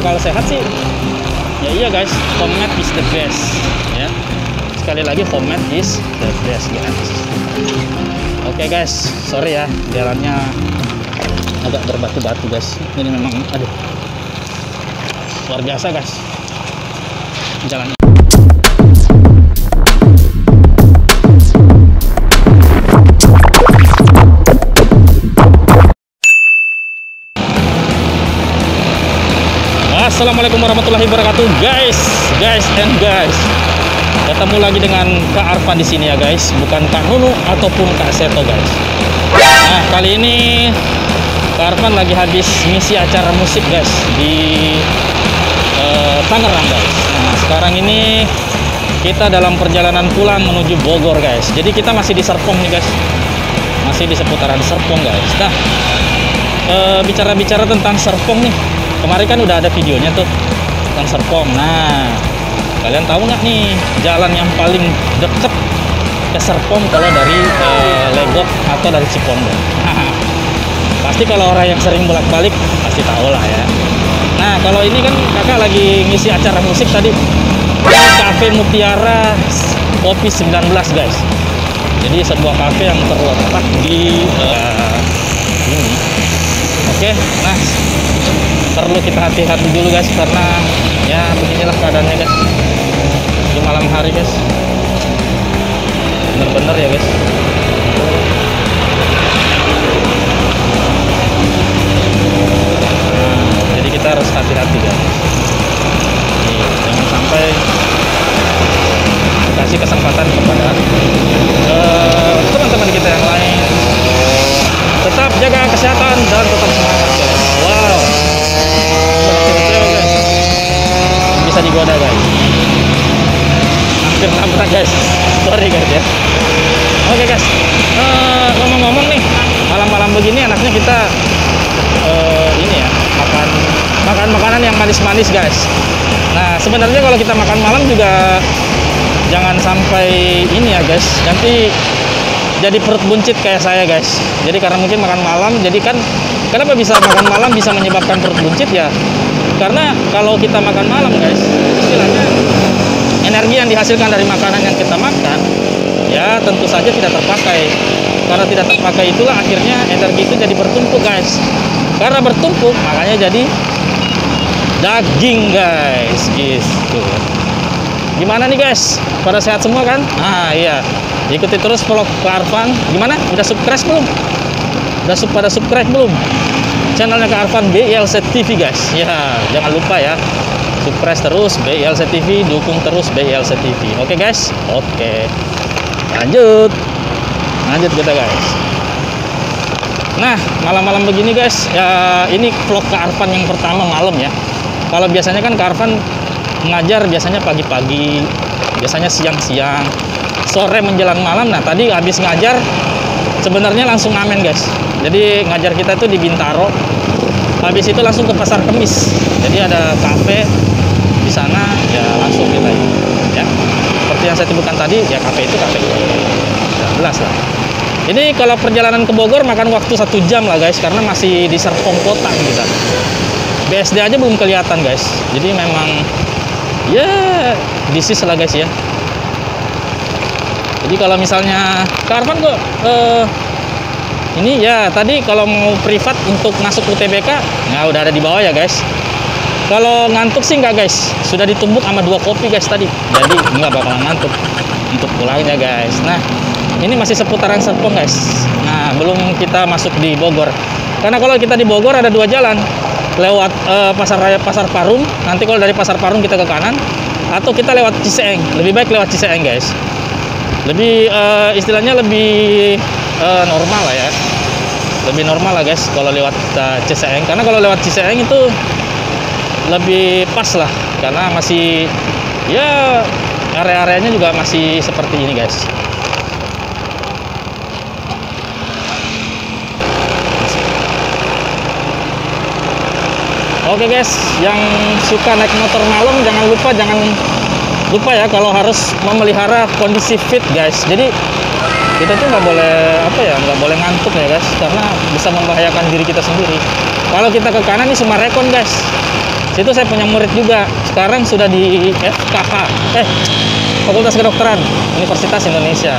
kalau sehat sih ya iya guys, homemade is the best ya. Sekali lagi, homemade is the best guys. Oke guys, sorry ya jalannya agak berbatu-batu guys. Ini memang aduh luar biasa guys jalan. Assalamualaikum warahmatullahi wabarakatuh guys and guys. Ketemu lagi dengan Kak Arfan di sini ya guys, bukan Kak Nunu ataupun Kak Seto guys. Nah, kali ini Kak Arfan lagi habis misi acara musik guys di Tangerang guys. Nah, sekarang ini kita dalam perjalanan pulang menuju Bogor guys. Jadi kita masih di Serpong nih guys. Masih di seputaran Serpong guys. Nah, bicara-bicara tentang Serpong nih. Kemarin kan udah ada videonya tuh tentang Serpong. Nah, kalian tahu nggak nih jalan yang paling deket ke Serpong kalau dari Legok atau dari Cipondo? Pasti kalau orang yang sering bolak-balik pasti tahu lah ya. Nah, kalau ini kan kakak lagi ngisi acara musik tadi di Cafe Mutiara Kopi 19 guys. Jadi sebuah kafe yang terletak di ini. Oke, nah perlu kita hati-hati dulu guys karena ya beginilah keadaannya guys di malam hari guys, bener-bener ya guys. Jadi kita harus hati-hati guys. Nih, jangan sampai kasih kesempatan kepada teman-teman kita yang lain. Tetap jaga kesehatan dan tetap semangat guys. Wow, bisa digoda guys, hampir nabrak guys, sorry guys ya. Oke guys, ngomong-ngomong nih, malam-malam begini enaknya kita ini ya, makan makanan yang manis-manis guys. Nah, sebenarnya kalau kita makan malam juga jangan sampai ini ya guys, nanti jadi perut buncit kayak saya guys. Jadi karena mungkin makan malam, jadi kan kenapa bisa makan malam bisa menyebabkan perut buncit ya? Karena kalau kita makan malam guys, istilahnya energi yang dihasilkan dari makanan yang kita makan ya tentu saja tidak terpakai. Karena tidak terpakai itulah akhirnya energi itu jadi bertumpuk guys. Karena bertumpuk makanya jadi daging guys gitu. Gimana nih guys? Pada sehat semua kan? Ah iya. Ikuti terus vlog Kak Arfan. Gimana? Udah subscribe belum? Udah pada subscribe belum? Channelnya Kak Arfan BILC TV guys. Ya, jangan lupa ya. Subscribe terus BILC TV, dukung terus BILC TV. Oke guys? Oke. Lanjut kita guys. Nah, malam-malam begini guys, ya ini vlog Kak Arfan yang pertama malam ya. Kalau biasanya kan Kak Arfan ngajar biasanya pagi-pagi, biasanya siang-siang, sore menjelang malam. Nah, tadi habis ngajar sebenarnya langsung ngamen guys. Jadi ngajar kita tuh di Bintaro. Habis itu langsung ke Pasar Kemis. Jadi ada kafe di sana ya, langsung kita ya. Seperti yang saya sebutkan tadi, ya kafe itu kafe 19 lah. Ini kalau perjalanan ke Bogor makan waktu 1 jam lah guys, karena masih di Serpong kota kita. BSD aja belum kelihatan guys. Jadi memang ya disis lah guys ya. Jadi kalau misalnya Kak Arfan kok ini ya tadi kalau mau privat untuk masuk UTBK ya udah ada di bawah ya guys. Kalau ngantuk sih enggak guys, sudah ditumbuk sama 2 kopi guys tadi, jadi nggak bakalan ngantuk untuk pulangnya guys. Nah, ini masih seputaran Serpong guys. Nah, belum kita masuk di Bogor, karena kalau kita di Bogor ada 2 jalan, lewat Pasar Raya Pasar Parung. Nanti kalau dari Pasar Parung kita ke kanan, atau kita lewat Ciseeng. Lebih baik lewat Ciseeng guys, lebih istilahnya lebih normal lah ya, lebih normal lah guys kalau lewat Ciseeng. Karena kalau lewat Ciseeng itu lebih pas lah, karena masih ya area-areanya juga masih seperti ini guys. Oke guys, yang suka naik motor malam jangan lupa ya kalau harus memelihara kondisi fit guys. Jadi kita tuh nggak boleh nggak boleh ngantuk ya guys, karena bisa membahayakan diri kita sendiri. Kalau kita ke kanan ini Sumarekon guys, Situ saya punya murid juga. Sekarang sudah di FKH, Fakultas Kedokteran Universitas Indonesia.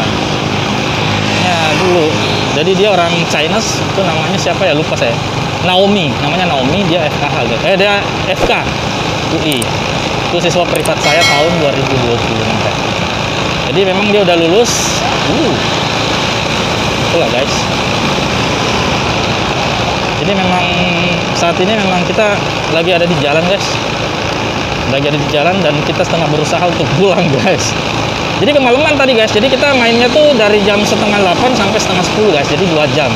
Ya dulu. Jadi dia orang Chinese, itu namanya siapa ya, lupa saya. Naomi, namanya Naomi, dia FKH gitu. Dia FK UI. Itu siswa privat saya tahun 2020 nanti. Jadi memang dia udah lulus. Itulah guys. Jadi memang saat ini memang kita lagi ada di jalan guys. Lagi ada di jalan dan kita setengah berusaha untuk pulang guys. Jadi kemalaman tadi guys. Jadi kita mainnya tuh dari jam setengah 8 sampai setengah 10 guys. Jadi 2 jam.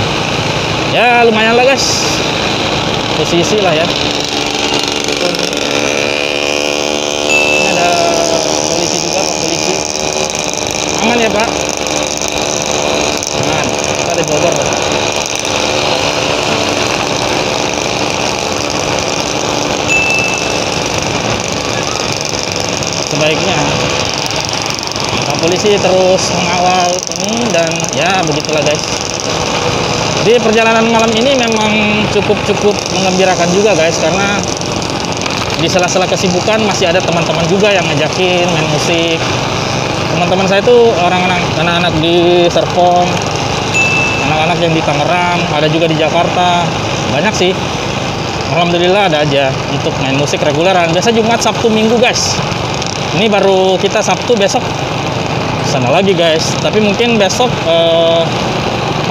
Ya lumayan lah guys. Posisi lah ya. Ini ada polisi juga, Pak Polisi. Aman ya Pak? Aman. Kita di Bogor Pak. Sebaiknya Pak Polisi terus mengawal ini dan ya begitulah guys. Di perjalanan malam ini memang cukup menggembirakan juga guys, karena di sela-sela kesibukan masih ada teman-teman juga yang ngajakin main musik. Teman-teman saya itu anak-anak di Serpong, anak-anak yang di Tangerang, ada juga di Jakarta, banyak sih. Alhamdulillah ada aja untuk main musik reguleran. Biasa Jumat, Sabtu, Minggu guys. Ini baru kita Sabtu, besok sana lagi guys. Tapi mungkin besok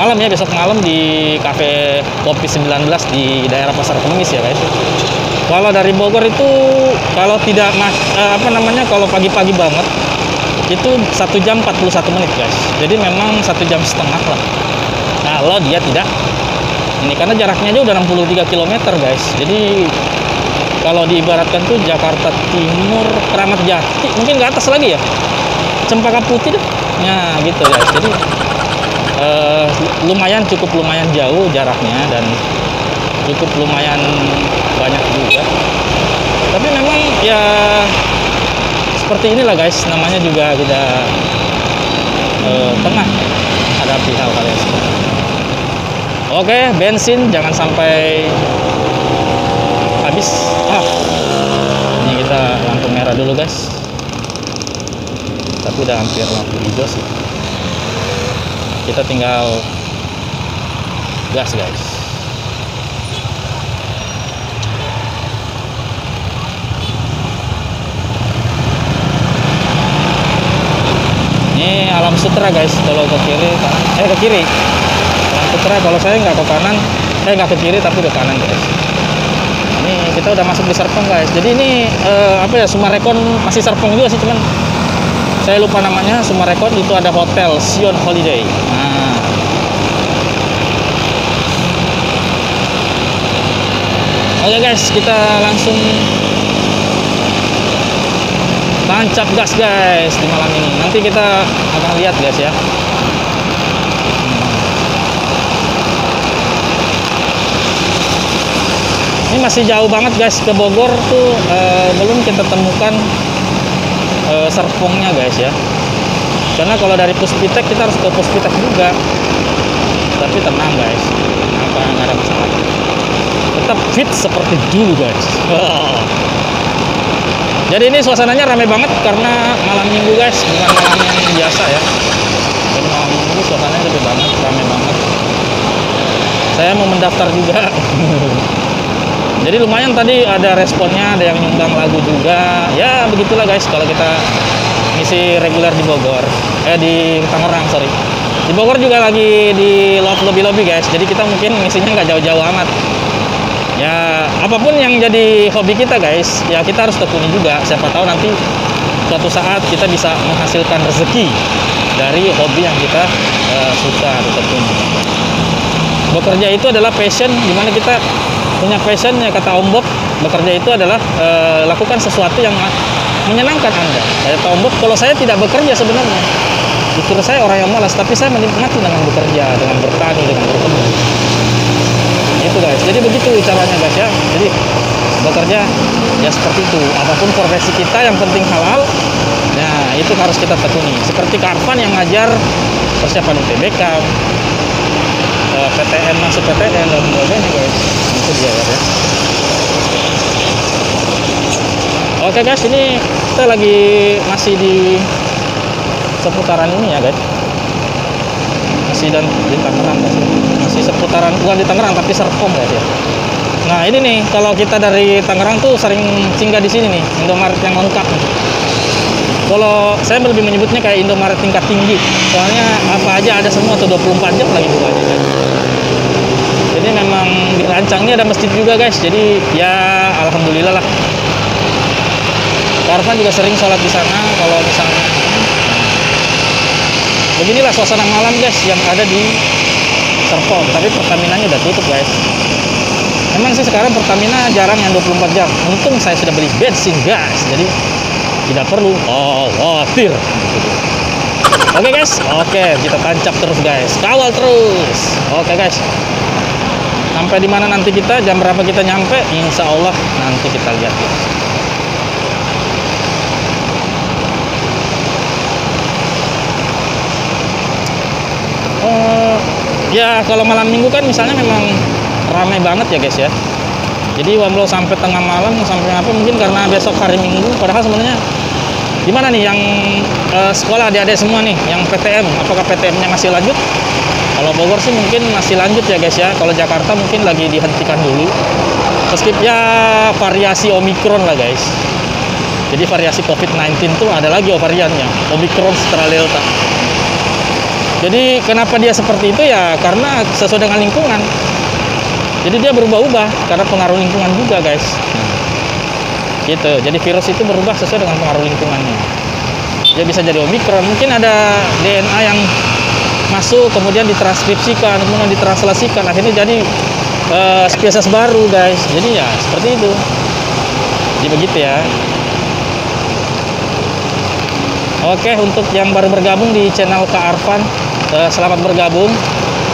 malam ya, besok malam di Cafe Kopi 19 di daerah Pasar Kemis ya guys. Kalau dari Bogor itu kalau tidak kalau pagi-pagi banget itu 1 jam 41 menit guys. Jadi memang 1 jam setengah lah. Kalau dia tidak ini, karena jaraknya aja udah 63 km guys. Jadi kalau diibaratkan tuh Jakarta Timur, Kramat Jati, mungkin ke atas lagi ya, Cempaka Putih deh. Ya gitu guys. Jadi cukup lumayan jauh jaraknya dan cukup lumayan banyak juga. Tapi memang ya seperti inilah guys, namanya juga kita tengah hadapi hal-hal yang seperti ini. Oke, bensin jangan sampai habis. Ini kita lampu merah dulu guys, tapi udah hampir lampu hijau sih. Kita tinggal gas guys. Ini alam sutra guys, kalau ke kiri ke kiri. Alam sutra, kalau saya nggak ke kanan, nggak ke kiri tapi ke kanan guys. Ini kita udah masuk di Serpong guys. Jadi ini Sumarekon, masih Serpong juga sih, cuman saya lupa namanya. Sumarekon itu ada hotel Sion Holiday. Nah, oke guys, kita langsung tancap gas guys di malam ini. Nanti kita akan lihat guys ya. Ini masih jauh banget guys ke Bogor tuh, belum kita temukan Serpongnya guys ya. Karena kalau dari Puspitek kita harus ke Puspitek juga. Tapi tenang guys, nggak ada masalah. Tetap fit seperti dulu guys. Jadi ini suasananya ramai banget karena malam minggu guys, bukan malam yang biasa ya. Jadi malam minggu suasananya lebih banget, ramai banget. Saya mau mendaftar juga. Jadi lumayan tadi ada responnya, ada yang nyumbang lagu juga. Ya begitulah guys kalau kita ngisi reguler di Bogor, di Tangerang sorry. Di Bogor juga lagi di lobby guys. Jadi kita mungkin ngisinya nggak jauh-jauh amat. Ya apapun yang jadi hobi kita guys, ya kita harus tekuni juga. Siapa tahu nanti suatu saat kita bisa menghasilkan rezeki dari hobi yang kita suka atau tekuni. Bekerja itu adalah passion, dimana kita punya passion ya, kata Om Bob. Bekerja itu adalah lakukan sesuatu yang menyenangkan Anda. Kayak Om Bob, kalau saya tidak bekerja sebenarnya, justru saya orang yang malas, tapi saya menikmati dengan bekerja, dengan bertani, dengan berkebun. Itu guys, jadi begitu caranya guys ya. Jadi bekerja ya seperti itu, apapun profesi kita yang penting halal. Nah itu harus kita tekuni. Seperti Karvan yang ngajar persiapan UTBK, PTN, masuk PTN dan sebagainya guys. Itu dia ya. Oke guys, ini kita lagi masih di seputaran ini ya guys. Masih di Tangerang guys. Masih seputaran, bukan di Tangerang tapi Serpong guys ya. Nah ini nih, kalau kita dari Tangerang tuh sering singgah di sini nih, Indomaret yang lengkap nih. Kalau saya lebih menyebutnya kayak Indomaret tingkat tinggi, soalnya apa aja ada semua tuh 24 jam lagi bukanya kan. Jadi memang dirancang, ini ada masjid juga guys, jadi ya alhamdulillah lah. Arfan juga sering sholat di sana. Kalau misalnya beginilah suasana malam guys yang ada di Serpong, tapi Pertaminanya udah tutup guys. Memang sih sekarang Pertamina jarang yang 24 jam. Untung saya sudah beli bensin gas, jadi tidak perlu khawatir. Oke guys, oke kita tancap terus guys, kawal terus. Oke guys, sampai di mana nanti kita, jam berapa kita nyampe, insya Allah nanti kita lihat guys. Ya kalau malam minggu kan misalnya memang ramai banget ya guys ya. Jadi walau sampai tengah malam, sampai apa, mungkin karena besok hari Minggu. Padahal sebenarnya gimana nih yang sekolah adik-adik semua nih, yang PTM, apakah PTM-nya masih lanjut? Kalau Bogor sih mungkin masih lanjut ya guys ya. Kalau Jakarta mungkin lagi dihentikan dulu. Meskipun ya variasi Omikron lah guys. Jadi variasi COVID-19 tuh ada lagi variannya, Omikron setelah Delta. Jadi kenapa dia seperti itu ya? Karena sesuai dengan lingkungan. Jadi dia berubah-ubah karena pengaruh lingkungan juga guys. Gitu. Jadi virus itu berubah sesuai dengan pengaruh lingkungannya. Dia bisa jadi Omikron. Mungkin ada DNA yang masuk, kemudian ditranskripsikan, kemudian ditranslasikan, akhirnya jadi spesies baru guys. Jadi ya seperti itu. Jadi begitu ya. Oke, untuk yang baru bergabung di channel Kak Arfan, selamat bergabung.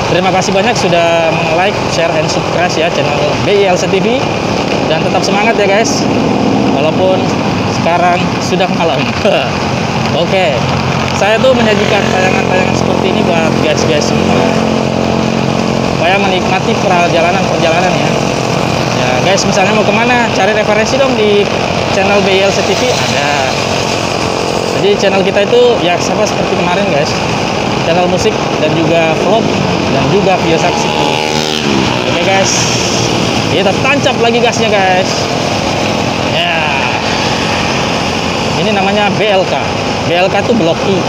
Terima kasih banyak sudah like, share, and subscribe ya channel BILC TV. Dan tetap semangat ya guys, walaupun sekarang sudah malam. Oke, saya tuh menyajikan tayangan-tayangan seperti ini buat guys-guys semua, supaya menikmati perjalanan ya. Ya guys, misalnya mau kemana, cari referensi dong di channel BILC TV ada. Jadi channel kita itu ya sama seperti kemarin guys, channel musik dan juga vlog dan juga video saksi. Oke guys, kita tancap lagi gasnya guys. Ya, ini namanya BLK. BLK itu Blok I.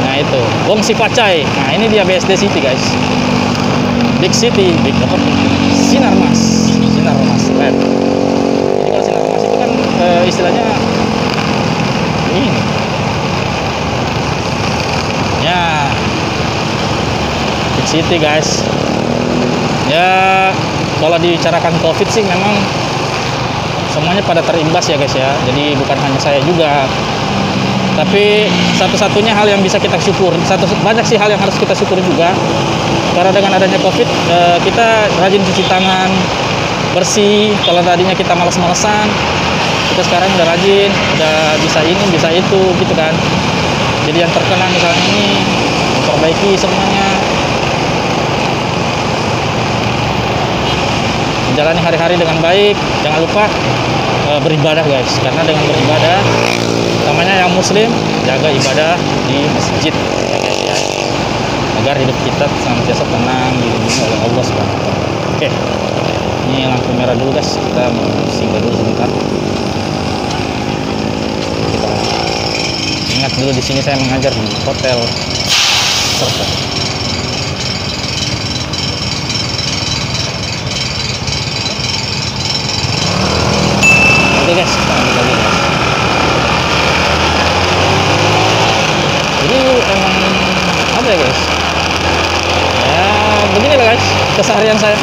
Nah itu, Wong Sipacai. Nah ini dia BSD City guys. Big City, Big apa? Sinarmas Lab. Jadi kalau Sinarmas itu kan istilahnya ini ya Big City guys. Ya kalau dibicarakan COVID sih memang semuanya pada terimbas ya guys ya. Jadi bukan hanya saya juga, tapi satu-satunya hal yang bisa kita syukur, banyak sih hal yang harus kita syukur juga, karena dengan adanya COVID kita rajin cuci tangan, bersih. Kalau tadinya kita malas-malesan, kita sekarang udah rajin, udah bisa ini, bisa itu gitu kan. Jadi yang terkena misalnya ini memperbaiki semuanya, menjalani hari-hari dengan baik. Jangan lupa beribadah guys, karena dengan beribadah, utamanya yang muslim, jaga ibadah di masjid ya guys ya, agar hidup kita senantiasa tenang, dilindungi oleh Allah Subhanahu wa Ta'ala. Oke, ini lampu merah dulu guys, kita mau singgah dulu sebentar. Kita ingat dulu di sini saya mengajar di Hotel Serpong. Oke guys, kita lanjut lagi guys. Jadi emang apa ya guys, ya begini lah guys keseharian saya.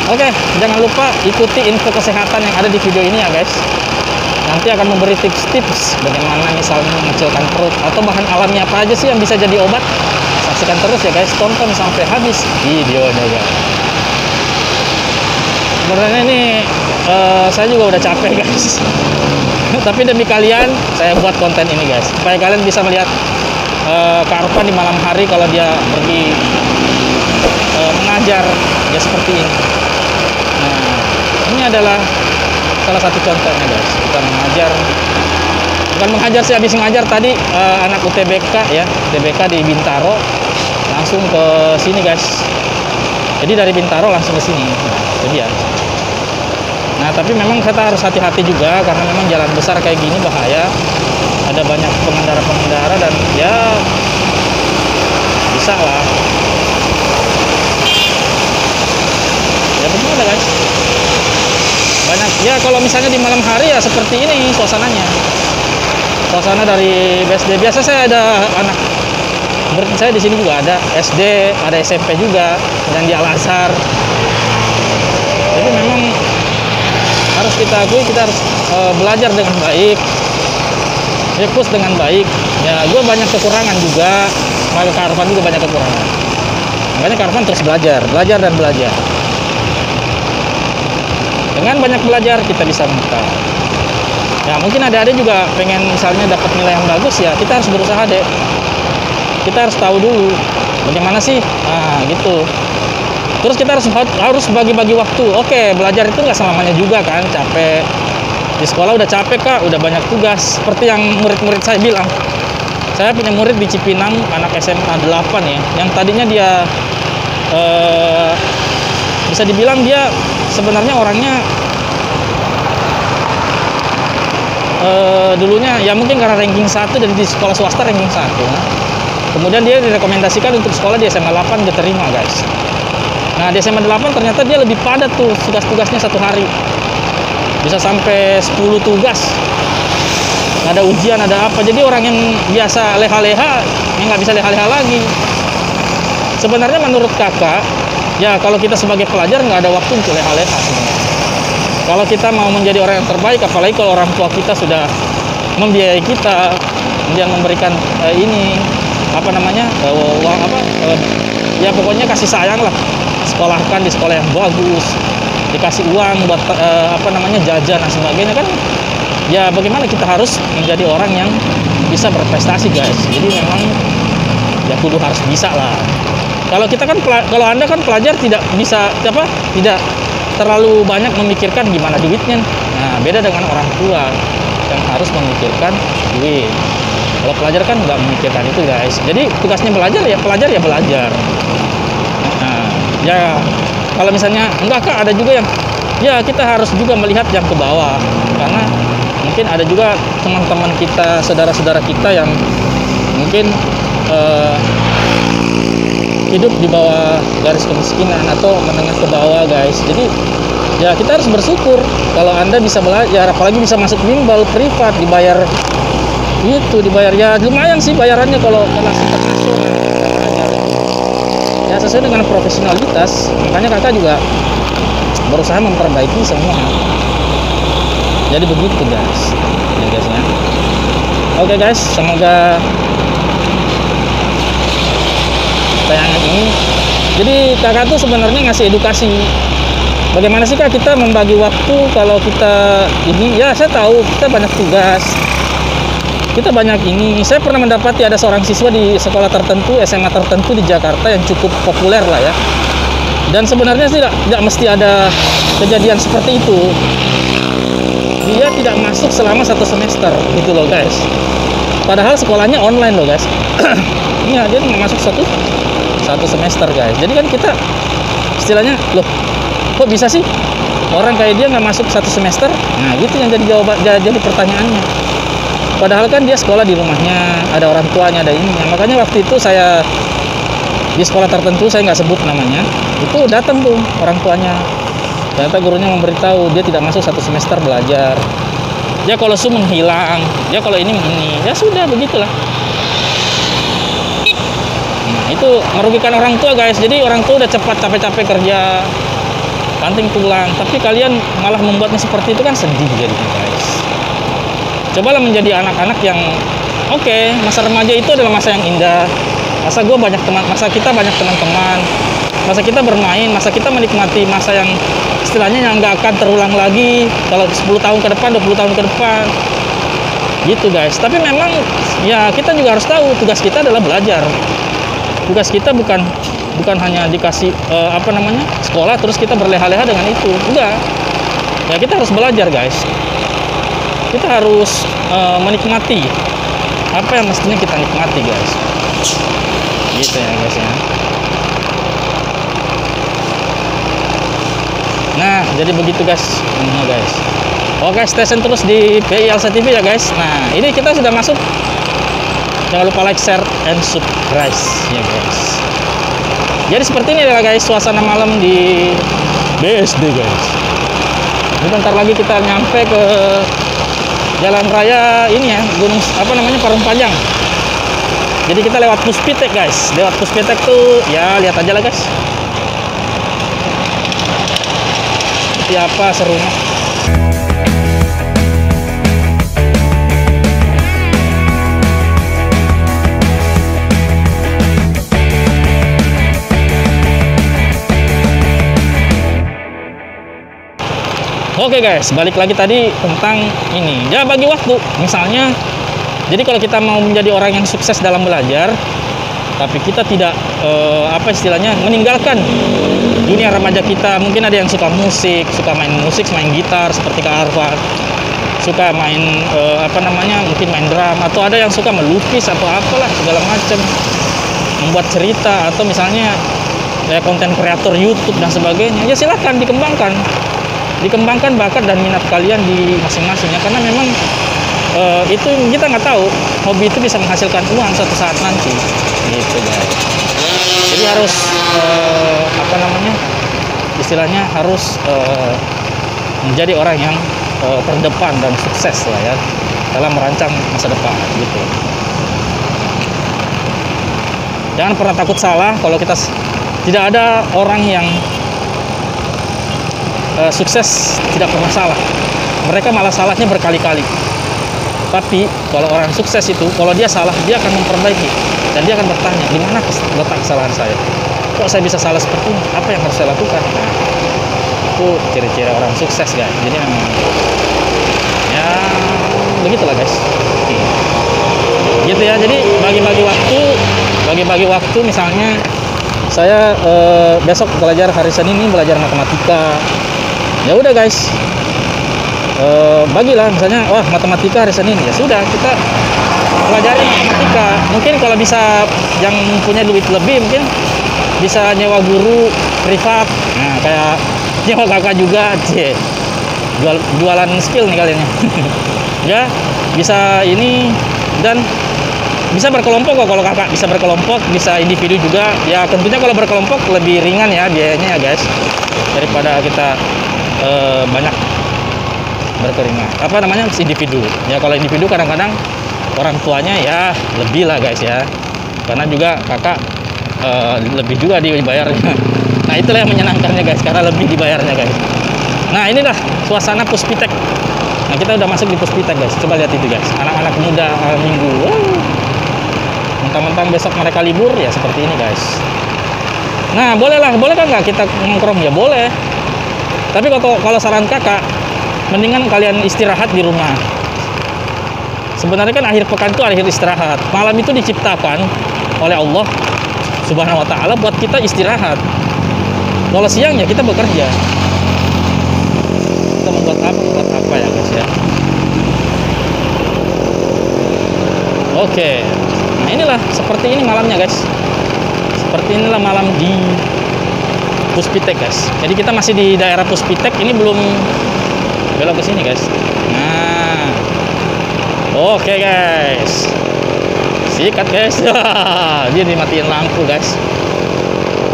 Oke, jangan lupa ikuti info kesehatan yang ada di video ini ya guys. Nanti akan memberi tips-tips bagaimana misalnya mengecilkan perut, atau bahan alami apa aja sih yang bisa jadi obat. Saksikan terus ya guys, tonton sampai habis videonya guys. Sebenarnya ini saya juga udah capek guys. Tapi demi kalian saya buat konten ini guys, supaya kalian bisa melihat Kak Arfan di malam hari kalau dia pergi mengajar ya seperti ini. Nah, ini adalah salah satu contohnya guys. Kita mengajar, bukan mengajar sih, habis mengajar tadi anak UTBK ya, UTBK di Bintaro, langsung ke sini guys. Jadi dari Bintaro langsung ke sini. Nah, itu dia. Nah, tapi memang kita harus hati-hati juga karena memang jalan besar kayak gini bahaya. Ada banyak pengendara-pengendara dan ya bisa lah. Ya begini guys. Banyak ya, kalau misalnya di malam hari ya seperti ini suasananya. Suasana dari BSD. Biasa saya ada anak murid saya di sini juga ada SD, ada SMP juga, dan di Al-Azhar. Jadi memang harus kita akui, kita harus belajar dengan baik, fokus dengan baik. Ya, gue banyak kekurangan juga, Kak Arfan juga banyak kekurangan. Makanya Kak Arfan terus belajar dan belajar. Dengan banyak belajar kita bisa mentok. Ya mungkin ada juga pengen misalnya dapat nilai yang bagus, ya kita harus berusaha deh. Kita harus tahu dulu bagaimana sih, nah gitu. Terus kita harus bagi-bagi waktu. Oke, belajar itu nggak selamanya juga kan, capek. Di sekolah udah capek Kak, udah banyak tugas. Seperti yang murid-murid saya bilang. Saya punya murid di Cipinang, anak SMA 8 ya, yang tadinya dia bisa dibilang dia sebenarnya orangnya dulunya ya mungkin karena ranking 1 dan di sekolah swasta ranking 1. Kemudian dia direkomendasikan untuk sekolah di SMA 8, diterima guys. Nah di SMA 8 ternyata dia lebih padat tuh tugas-tugasnya satu hari. Bisa sampai 10 tugas. Ada ujian, ada apa. Jadi orang yang biasa leha-leha, ya nggak bisa leha-leha lagi. Sebenarnya menurut kakak, ya kalau kita sebagai pelajar nggak ada waktu untuk leha-leha sebenarnya. Kalau kita mau menjadi orang yang terbaik, apalagi kalau orang tua kita sudah membiayai kita, kemudian memberikan ya pokoknya kasih sayang lah, sekolahkan di sekolah yang bagus, dikasih uang buat jajan dan sebagainya kan. Ya bagaimana kita harus menjadi orang yang bisa berprestasi guys. Jadi memang ya kudu harus bisa lah. Kalau kita kan kalau Anda kan pelajar tidak bisa tidak terlalu banyak memikirkan gimana duitnya. Nah beda dengan orang tua yang harus memikirkan duit. Kalau pelajar kan nggak memikirkan itu guys. Jadi tugasnya belajar ya belajar. Nah ya kalau misalnya enggak Kak, ada juga yang ya kita harus juga melihat yang ke bawah, karena mungkin ada juga teman-teman kita, saudara-saudara kita yang mungkin hidup di bawah garis kemiskinan atau menengah ke bawah guys. Jadi ya kita harus bersyukur kalau Anda bisa belajar, apalagi bisa masuk bimbel privat, dibayar ya lumayan sih bayarannya kalau kelas internasional ya sesuai dengan profesionalitas. Makanya kakak juga berusaha memperbaiki semua. Jadi begitu guys ya guysnya. Oke guys, semoga tayangan ini jadi kakak tuh sebenarnya ngasih edukasi bagaimana sih Kak kita membagi waktu. Kalau kita ini ya saya tahu kita banyak tugas, kita banyak ini. Saya pernah mendapati ada seorang siswa di sekolah tertentu, SMA tertentu di Jakarta yang cukup populer lah ya. Dan sebenarnya tidak mesti ada kejadian seperti itu. Dia tidak masuk selama 1 semester gitu loh guys. Padahal sekolahnya online loh guys. Iya, dia nggak masuk satu semester guys. Jadi kan kita istilahnya loh, kok bisa sih orang kayak dia nggak masuk 1 semester? Nah gitu yang jadi jawaban, jadi pertanyaannya. Padahal kan dia sekolah di rumahnya, ada orang tuanya, ada ininya. Makanya waktu itu saya di sekolah tertentu, saya nggak sebut namanya, itu datang tuh orang tuanya. Ternyata gurunya memberitahu dia tidak masuk 1 semester belajar. Ya kalau menghilang, ya kalau ini, ya sudah begitulah. Nah itu merugikan orang tua guys. Jadi orang tua udah capek-capek kerja, banting tulang, tapi kalian malah membuatnya seperti itu kan sedih jadinya guys. Cobalah menjadi anak-anak yang oke, masa remaja itu adalah masa yang indah. Masa kita banyak teman-teman, masa kita bermain, masa kita menikmati masa yang istilahnya yang nggak akan terulang lagi kalau 10 tahun ke depan, 20 tahun ke depan gitu guys. Tapi memang ya kita juga harus tahu tugas kita adalah belajar. Tugas kita bukan hanya dikasih sekolah terus kita berleha-leha dengan itu. Enggak. Ya kita harus belajar guys. Kita harus menikmati apa yang mestinya kita nikmati guys. Gitu ya guys ya. Nah jadi begitu guys ini guys. Oke, stay tune terus di PILC TV ya guys. Nah ini kita sudah masuk. Jangan lupa like, share, and subscribe ya guys. Jadi seperti ini adalah guys suasana malam di BSD guys. Ini bentar lagi kita nyampe ke jalan raya ini ya, gunung apa namanya, Parung Panjang. Jadi kita lewat Puspitek guys. Lewat Puspitek tuh ya lihat aja lah guys. Seperti apa serunya. Oke guys, balik lagi tadi tentang ini. Ya bagi waktu, misalnya. Jadi kalau kita mau menjadi orang yang sukses dalam belajar, tapi kita tidak apa istilahnya meninggalkan dunia remaja kita. Mungkin ada yang suka musik, suka main musik, main gitar seperti Kak Arfa, suka main apa namanya, mungkin main drum, atau ada yang suka melukis atau apalah segala macam, membuat cerita, atau misalnya ya konten kreator YouTube dan sebagainya. Ya silahkan dikembangkan bakat dan minat kalian di masing-masingnya, karena memang itu kita nggak tahu hobi itu bisa menghasilkan uang suatu saat nanti gitu guys. Jadi harus apa namanya istilahnya harus menjadi orang yang terdepan dan sukses lah ya dalam merancang masa depan gitu. Jangan pernah takut salah. Kalau kita tidak ada orang yang sukses tidak pernah salah, mereka malah salahnya berkali-kali. Tapi kalau orang sukses itu, kalau dia salah, dia akan memperbaiki dan dia akan bertanya, di mana letak kesalahan saya? Kok saya bisa salah seperti ini? Apa yang harus saya lakukan? Nah, itu ciri-ciri orang sukses guys. Jadi memang ya begitulah guys. Gitu ya. Jadi bagi-bagi waktu misalnya saya besok belajar, hari Senin ini belajar matematika. Ya udah guys, bagilah misalnya, wah matematika hari Senin, ya sudah kita pelajari matematika. Mungkin kalau bisa yang punya duit lebih, mungkin bisa nyewa guru privat. Nah kayak nyewa kakak juga, jualan skill nih kalian ya. Bisa ini, dan bisa berkelompok kok. Kalau kakak bisa berkelompok, bisa individu juga. Ya tentunya kalau berkelompok lebih ringan ya biayanya ya guys, daripada kita banyak berkeringat. Apa namanya, individu. Ya kalau individu kadang-kadang orang tuanya ya lebih lah guys ya. Karena juga kakak lebih juga dibayarnya. Nah itulah yang menyenangkannya guys, karena lebih dibayarnya guys. Nah inilah suasana Puspitek. Nah kita udah masuk di Puspitek guys. Coba lihat itu guys, anak-anak muda minggu. Mentang-mentang besok mereka libur ya seperti ini guys. Nah boleh kan nggak kita nongkrong? Ya boleh. Tapi kalau saran kakak, mendingan kalian istirahat di rumah. Sebenarnya kan akhir pekan itu akhir istirahat. Malam itu diciptakan oleh Allah Subhanahu wa Ta'ala buat kita istirahat. Kalau siang ya kita bekerja. Kita membuat apa ya guys ya. Oke. Nah inilah seperti ini malamnya guys. Seperti inilah malam di Puspitek guys. Jadi kita masih di daerah Puspitek, ini belum belok ke sini guys. Nah, oke guys, sikat guys. Dia dimatiin lampu guys.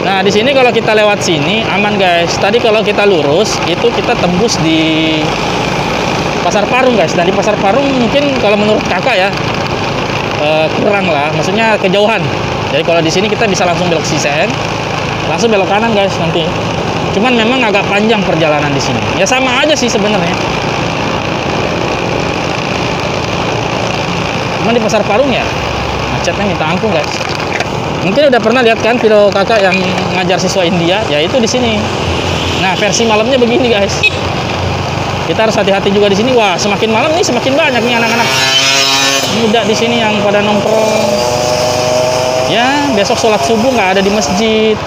Nah di sini kalau kita lewat sini aman guys. Tadi kalau kita lurus itu kita tembus di Pasar Parung guys. Dan di Pasar Parung mungkin kalau menurut kakak ya kurang lah, maksudnya kejauhan. Jadi kalau di sini kita bisa langsung belok Sisen, langsung belok kanan guys nanti. Cuman memang agak panjang perjalanan di sini. Ya sama aja sih sebenarnya. Cuman di Pasar Parung ya macetnya minta ampun guys. Mungkin udah pernah lihat kan video kakak yang ngajar siswa India, ya itu di sini. Nah versi malamnya begini guys. Kita harus hati-hati juga di sini. Wah semakin malam nih semakin banyak nih anak-anak muda di sini yang pada nongkrong. Ya besok sholat subuh nggak ada di masjid.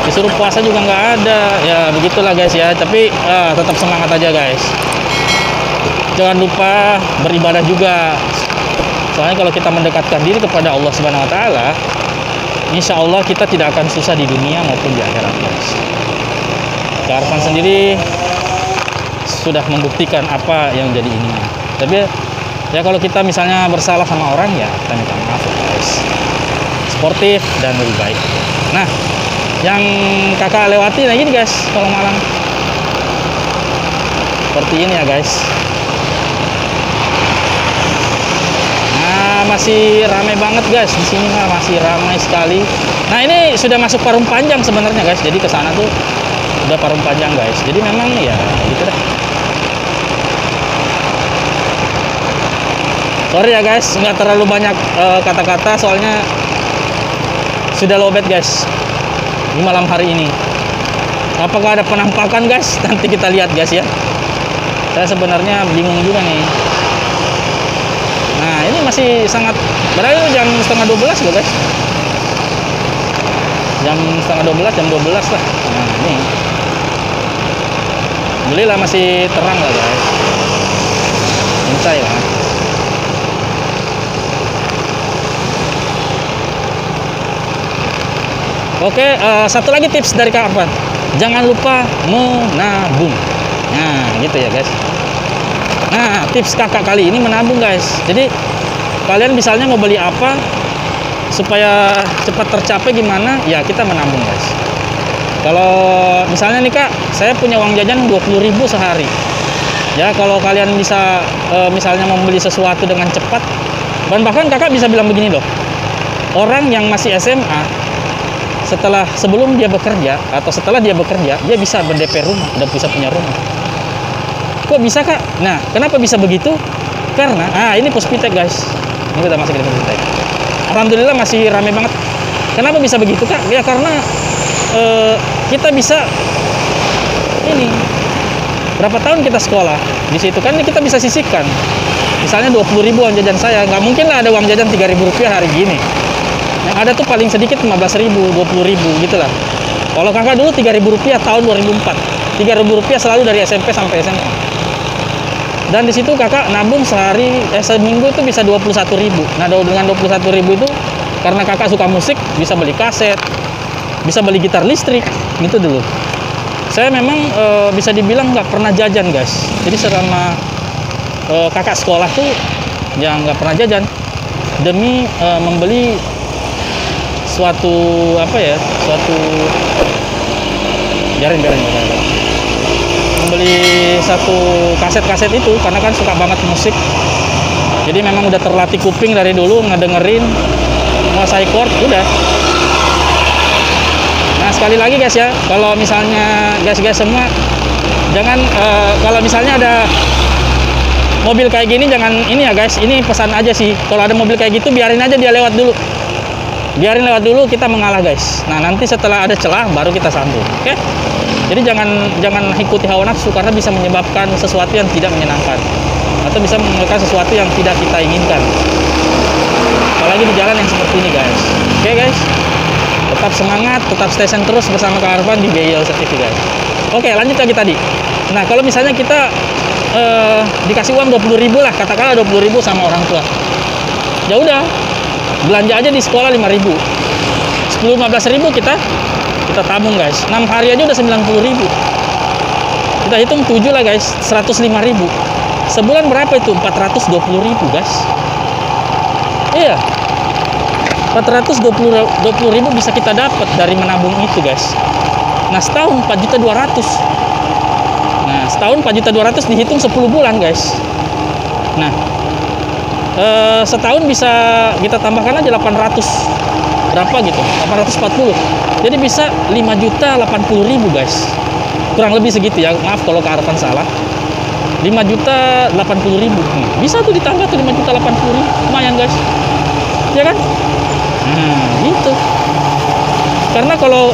disuruh puasa juga nggak ada. Ya begitulah guys ya, tapi tetap semangat aja guys. Jangan lupa beribadah juga, soalnya kalau kita mendekatkan diri kepada Allah Subhanahu Wa Taala, insya Allah kita tidak akan susah di dunia maupun di akhirat guys. Kak Arfan sendiri sudah membuktikan apa yang jadi ini. Tapi ya kalau kita misalnya bersalah sama orang, ya kita minta maaf guys. Sportif dan lebih baik. Nah, yang kakak lewati nah gini guys, kalau malam seperti ini ya guys. Nah, masih ramai banget guys di sini mah, masih ramai sekali. Nah, ini sudah masuk Parung Panjang sebenarnya guys. Jadi ke sana tuh udah Parung Panjang guys. Jadi memang ya gitu dah. Sorry ya guys, nggak terlalu banyak kata-kata soalnya sudah lowbat guys di malam hari ini. Apakah ada penampakan guys? Nanti kita lihat guys ya. Saya sebenarnya bingung juga nih. Nah, ini masih sangat berarti jam setengah 12 loh guys. Jam setengah 12, jam 12 lah. Nah, ini alhamdulillah masih terang lah guys. Insya lah. Oke, satu lagi tips dari Kak Arfan. Jangan lupa menabung. Nah, gitu ya guys. Nah, tips kakak kali ini menabung guys. Jadi kalian misalnya mau beli apa supaya cepat tercapai gimana? Ya kita menabung guys. Kalau misalnya nih Kak, saya punya uang jajan 20.000 sehari. Ya kalau kalian bisa misalnya membeli sesuatu dengan cepat, dan bahkan kakak bisa bilang begini loh. Orang yang masih SMA, sebelum dia bekerja atau setelah dia bekerja, dia bisa ber-DP rumah, udah bisa punya rumah. Kok bisa Kak? Nah, kenapa bisa begitu? Karena, ini Puspitek guys. Ini kita masuk ke Puspitek. Alhamdulillah masih rame banget. Kenapa bisa begitu Kak? Ya karena kita bisa ini. Berapa tahun kita sekolah di situ kan kita bisa sisihkan. Misalnya 20.000 uang jajan saya, nggak mungkin lah ada uang jajan 3.000 rupiah hari gini. Yang ada tuh paling sedikit 15.000, 20.000 gitu lah. Kalau kakak dulu 3.000 rupiah tahun 2004. 3.000 rupiah selalu dari SMP sampai SMA. Dan di situ kakak nabung seminggu itu bisa 21.000. Nah, dengan 21.000 itu karena kakak suka musik, bisa beli kaset, bisa beli gitar listrik, gitu dulu. Saya memang bisa dibilang nggak pernah jajan guys. Jadi selama kakak sekolah tuh ya nggak pernah jajan demi membeli suatu membeli satu kaset-kaset itu karena kan suka banget musik. Jadi memang udah terlatih kuping dari dulu ngedengerin, menguasai chord udah. Nah, sekali lagi guys ya, kalau misalnya guys semua jangan kalau misalnya ada mobil kayak gini jangan ini ya guys, ini pesan aja sih. Kalau ada mobil kayak gitu biarin aja dia lewat dulu. Biarin lewat dulu, kita mengalah guys. Nah, nanti setelah ada celah baru kita sambung. Oke? Jadi jangan ikuti hawa nafsu karena bisa menyebabkan sesuatu yang tidak menyenangkan atau bisa menimbulkan sesuatu yang tidak kita inginkan. Apalagi di jalan yang seperti ini guys. Oke guys? Tetap semangat, tetap stay tune terus bersama Kak Arfan di BIL TV guys. Oke, lanjut lagi tadi. Nah, kalau misalnya kita dikasih uang 20.000 lah, katakanlah 20.000 sama orang tua. Ya udah, belanja aja di sekolah 5.000. 10-15.000 kita tabung guys. 6 hari aja udah 90.000. Kita hitung 7 lah guys, 105.000. Sebulan berapa itu? 420.000 guys. Iya. 420.000 bisa kita dapat dari menabung itu guys. Nah, setahun 4.200.000. Nah, setahun 4.200.000 dihitung 10 bulan guys. Nah, setahun bisa kita tambahkan aja 800 berapa gitu, 840. Jadi bisa 5.080.000 guys. Kurang lebih segitu ya. Maaf kalau Kak Arfan salah. 5.080.000. Bisa tuh ditambah tuh 5.080.000. Lumayan guys. Ya kan? Nah, gitu. Karena kalau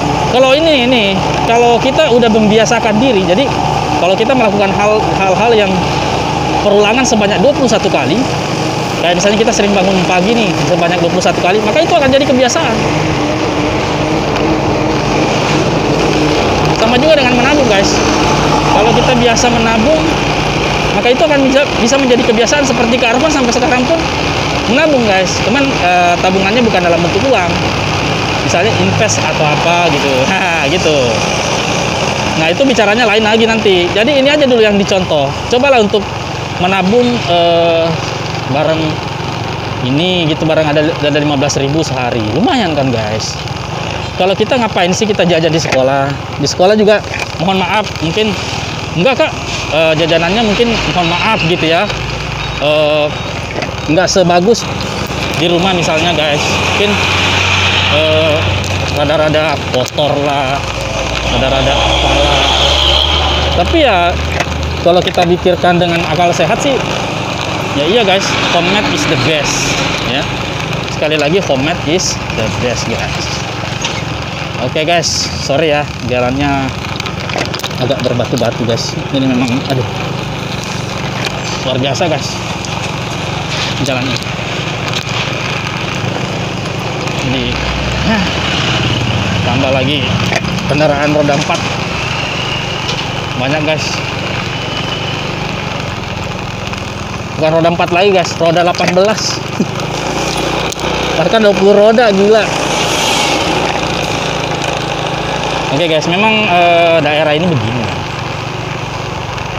ini kalau kita udah membiasakan diri, jadi kalau kita melakukan hal-hal yang perulangan sebanyak 21 kali, kayak misalnya kita sering bangun pagi nih sebanyak 21 kali, maka itu akan jadi kebiasaan. Sama juga dengan menabung guys. Kalau kita biasa menabung, maka itu akan bisa menjadi kebiasaan. Seperti Kak Arfan sampai sekarang pun menabung guys. Cuman tabungannya bukan dalam bentuk uang, misalnya invest atau apa gitu. Nah gitu. Nah itu bicaranya lain lagi nanti. Jadi ini aja dulu yang dicontoh. Cobalah untuk menabung bareng ini gitu, bareng ada 15.000 sehari. Lumayan kan guys. Kalau kita ngapain sih kita jajan di sekolah? Di sekolah juga mohon maaf mungkin enggak Kak, jajanannya mungkin mohon maaf gitu ya, enggak sebagus di rumah misalnya guys. Mungkin rada-rada kotor lah, rada-rada apalah. Tapi ya kalau kita pikirkan dengan akal sehat sih, ya iya guys, homemade is the best ya. Sekali lagi, homemade is the best guys. Oke guys, sorry ya jalannya agak berbatu-batu guys. Ini memang aduh luar biasa guys jalannya. Jadi tambah lagi kendaraan roda 4 banyak guys. Bukan roda 4 lagi guys, roda 18 bahkan 20 roda, gila. Oke guys, memang daerah ini begini.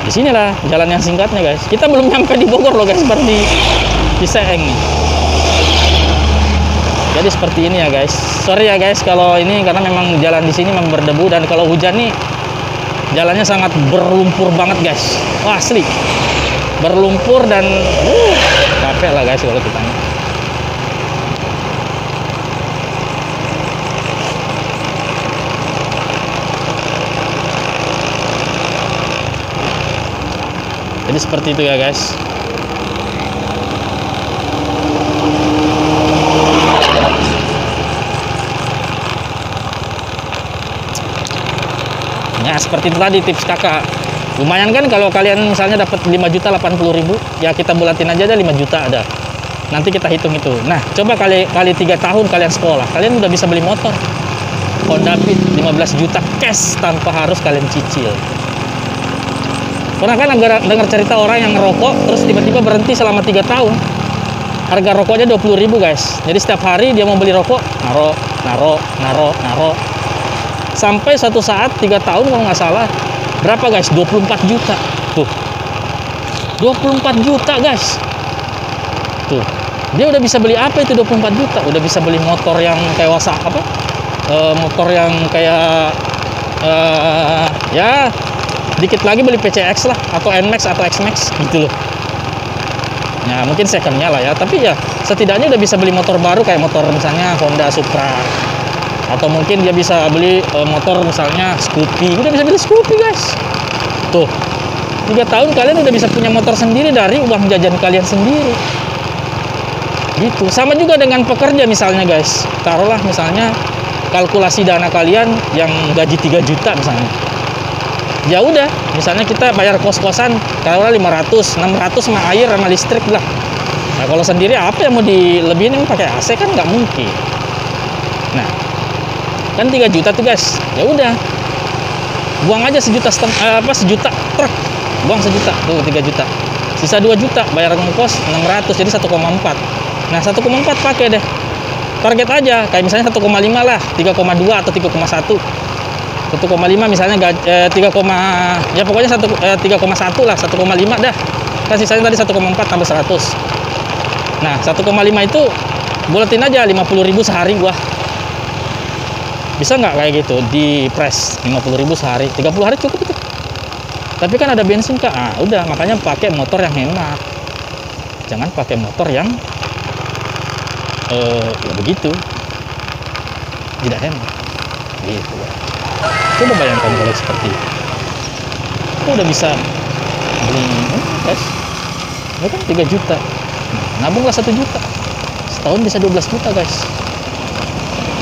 Di sinilah jalan yang singkatnya guys. Kita belum nyampe di Bogor loh guys, baru di Seeng nih. Jadi seperti ini ya guys. Sorry ya guys kalau ini, karena memang jalan di sini memang berdebu, dan kalau hujan nih jalannya sangat berlumpur banget guys. Wah asli berlumpur dan capek lah guys kalau kita nih. Jadi seperti itu ya guys. Ya seperti itu tadi tips kakak. Lumayan kan kalau kalian misalnya dapat 5.080.000, ya kita bulatin aja 5 juta ada. Nanti kita hitung itu. Nah coba kali 3 tahun kalian sekolah, kalian udah bisa beli motor Honda Beat 15 juta cash tanpa harus kalian cicil. Pernah kan dengar cerita orang yang ngerokok terus tiba-tiba berhenti selama 3 tahun. Harga rokoknya 20.000 guys. Jadi setiap hari dia mau beli rokok, naro. Sampai suatu saat 3 tahun kalau nggak salah, berapa guys? 24 juta. Tuh. 24 juta guys. Tuh. Dia udah bisa beli apa itu 24 juta? Udah bisa beli motor yang kayak motor yang kayak ya dikit lagi beli PCX lah, atau NMAX atau XMAX gitu loh. Ya mungkin secondnya lah ya, tapi ya setidaknya udah bisa beli motor baru kayak motor misalnya Honda Supra, atau mungkin dia bisa beli motor misalnya Scoopy. Udah bisa beli Scoopy guys. Tuh 3 tahun kalian udah bisa punya motor sendiri dari uang jajan kalian sendiri gitu. Sama juga dengan pekerja misalnya guys, taruhlah misalnya kalkulasi dana kalian yang gaji 3 juta misalnya. Ya udah, misalnya kita bayar kos-kosan kalau 500, 600 sama air sama listrik lah. Nah kalau sendiri apa yang mau dilebihin, yang pakai AC kan nggak mungkin. Nah kan 3 juta tuh guys. Ya udah, buang aja sejuta truk, buang sejuta tuh 3 juta. Sisa 2 juta bayar ngkos 600, jadi 1,4. Nah 1,4 pakai deh. Target aja kayak misalnya 1,5 lah, 3,2 atau 3,1. 1,5 misalnya 3, ya pokoknya 3,1 lah, 1,5 dah. Kan sisanya tadi 1,4 tambah 100. Nah 1,5 itu buletin aja 50.000 sehari gua. Bisa nggak kayak gitu di press 50.000 sehari, 30 hari cukup itu. Tapi kan ada bensin Kak. Ah udah, makanya pakai motor yang hemat. Jangan pakai motor yang ya begitu, tidak hemat gitu. Coba bayangkan kalau seperti itu. Aku udah bisa beli guys, ya kan 3 juta. Nabunglah 1 juta, setahun bisa 12 juta guys.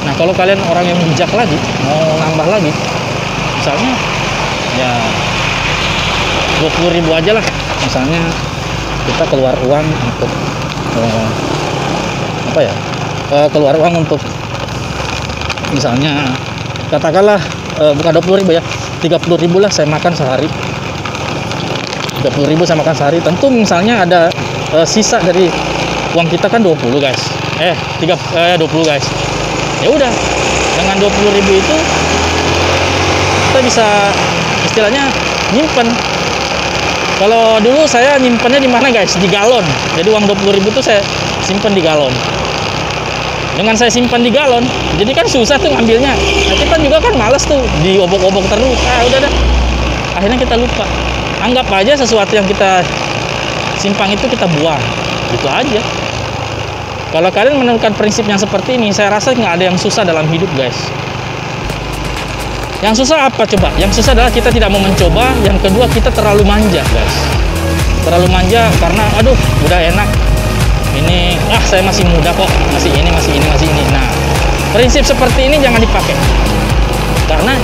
Nah kalau kalian orang yang bijak lagi, mau nambah lagi, misalnya ya 20.000 aja lah. Misalnya kita keluar uang untuk keluar uang untuk misalnya katakanlah bukan 20.000 ya, 30.000 lah saya makan sehari. 30.000 saya makan sehari. Tentu misalnya ada sisa dari uang kita kan 20 guys. 20 guys. Ya udah, dengan 20.000 itu kita bisa istilahnya nyimpen. Kalau dulu saya nyimpennya di mana guys? Di galon. Jadi uang 20.000 itu saya simpen di galon. Dengan saya simpan di galon, jadi kan susah tuh ngambilnya. Nah, kita juga kan males tuh diobok-obok terus. Udah dah. Akhirnya kita lupa. Anggap aja sesuatu yang kita simpan itu kita buang. Gitu aja. Kalau kalian menemukan prinsip yang seperti ini, saya rasa nggak ada yang susah dalam hidup guys. Yang susah apa coba? Yang susah adalah kita tidak mau mencoba. Yang kedua, kita terlalu manja guys. Terlalu manja karena aduh udah enak. Ini saya masih muda kok, masih ini. Nah, prinsip seperti ini jangan dipakai. Karena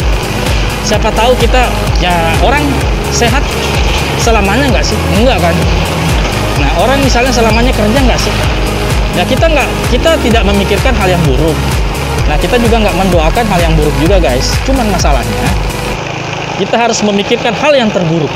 siapa tahu kita ya orang sehat selamanya nggak sih? Enggak kan? Nah, orang misalnya selamanya kerja nggak sih? Ya kita tidak memikirkan hal yang buruk. Nah, kita juga nggak mendoakan hal yang buruk juga guys. Cuman masalahnya kita harus memikirkan hal yang terburuk.